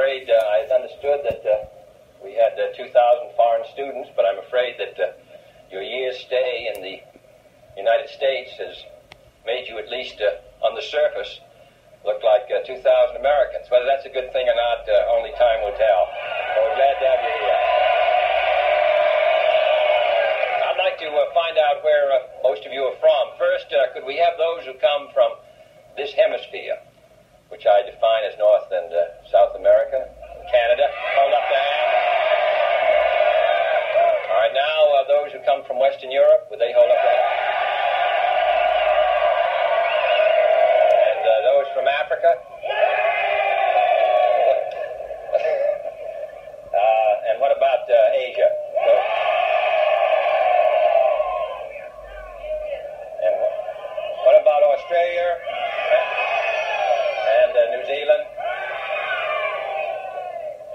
afraid I had understood that we had 2,000 foreign students, but I'm afraid that your year's stay in the United States has made you, at least on the surface, look like 2,000 Americans. Whether that's a good thing or not, only time will tell. But we're glad to have you here. I'd like to find out where most of you are from. First, could we have those who come from this hemisphere, which I define as North and South America, Canada? Hold up their hand. All right, now those who come from Western Europe, would they hold up their hand? And those from Africa? And what about Asia? And what about Australia? And New Zealand?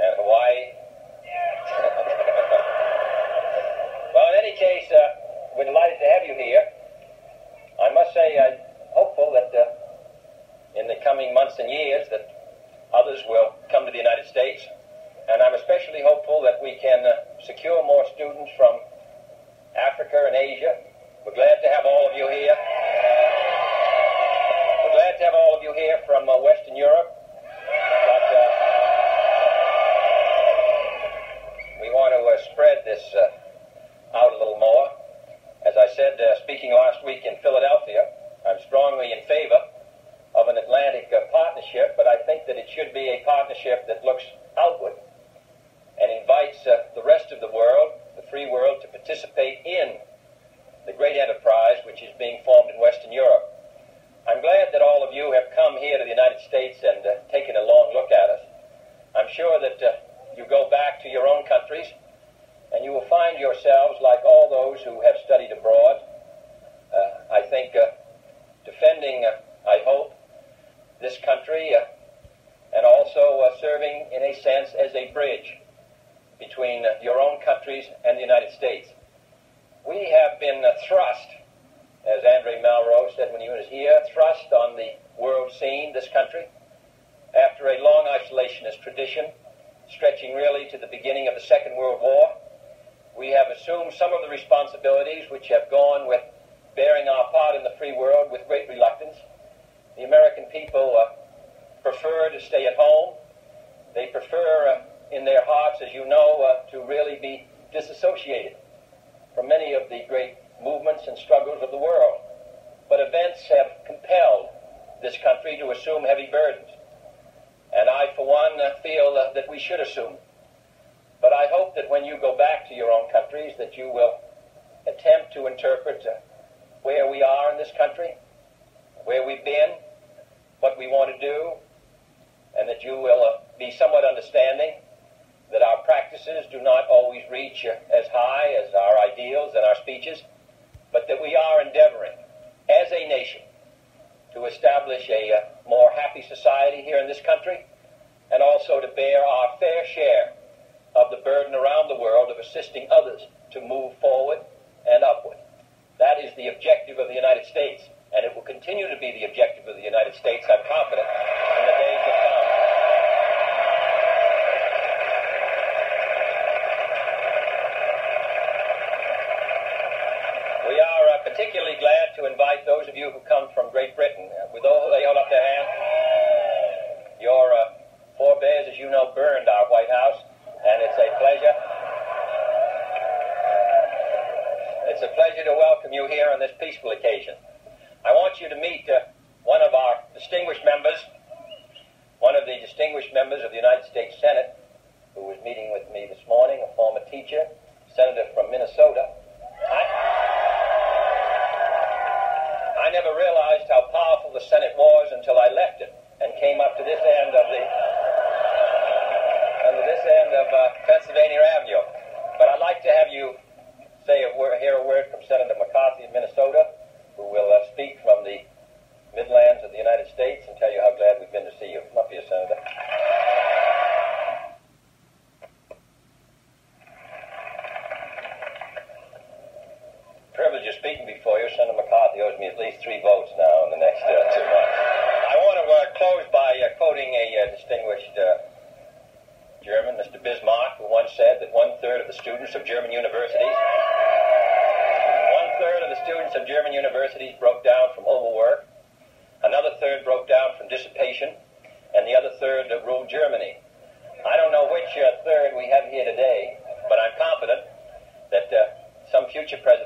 And Hawaii? Well, in any case, we're delighted to have you here. I must say I'm hopeful that in the coming months and years that others will come to the United States. And I'm especially hopeful that we can secure more students from Africa and Asia. We're glad to have all of you here. We're glad to have all of you here from Western Europe. But we want to spread this out a little more. As I said, speaking last week in Philadelphia, I'm strongly in favor of an Atlantic partnership, but I think that it should be a partnership that looks outward and invites the rest of the world, the free world, to participate in the great enterprise which is being formed in Western Europe. I'm glad that all of you have come here to the United States and taken a long look at us. I'm sure that you go back to your own countries and you will find yourselves like all those who have studied abroad. I think defending, I hope, this country and also serving in a sense as a bridge between your own countries and the United States. We have been thrust, as Andre Malraux said when he was here, thrust on the world scene, this country, after a long isolationist tradition, stretching really to the beginning of the Second World War. We have assumed some of the responsibilities which have gone with bearing our part in the free world with great reluctance. The American people prefer to stay at home. They prefer in their hearts, as you know, to really be disassociated from many of the great movements and struggles of the world. But events have compelled this country to assume heavy burdens. And I, for one, feel that we should assume. But I hope that when you go back to your own countries, that you will attempt to interpret where we are in this country, where we've been, what we want to do, and that you will be somewhat understanding that our practices do not always reach as high as our ideals and our speeches, but that we are endeavoring as a nation to establish a more happy society here in this country, and also to bear our fair share of the burden around the world of assisting others to move forward and upward. That is the objective of the United States, and it will continue to be the objective of the United States, I'm confident, in the days to come. We are particularly glad to invite those of you who come from Great Britain. With all, they hold up their hand. Your forebears, as you know, burned our White House, and it's a pleasure. It's a pleasure to welcome you here on this peaceful occasion. I want you to meet one of our distinguished members, one of the distinguished members of the United States Senate, who was meeting with me this morning, a former teacher, senator from Minnesota. I never realized how powerful the Senate was until I left it and came up to this end of Pennsylvania Avenue. But I'd like to have you hear a word from Senator McCarthy of Minnesota, who will speak from the Midlands of the United States and tell you how glad we've been to see you. Come up here, Senator. Privilege of speaking before you. Senator McCarthy owes me at least 3 votes now in the next 2 months. I want to close by quoting a distinguished 1/3 of the students of German universities. 1/3 of the students of German universities broke down from overwork. Another third broke down from dissipation, and the other third ruled Germany. I don't know which third we have here today, but I'm confident that some future president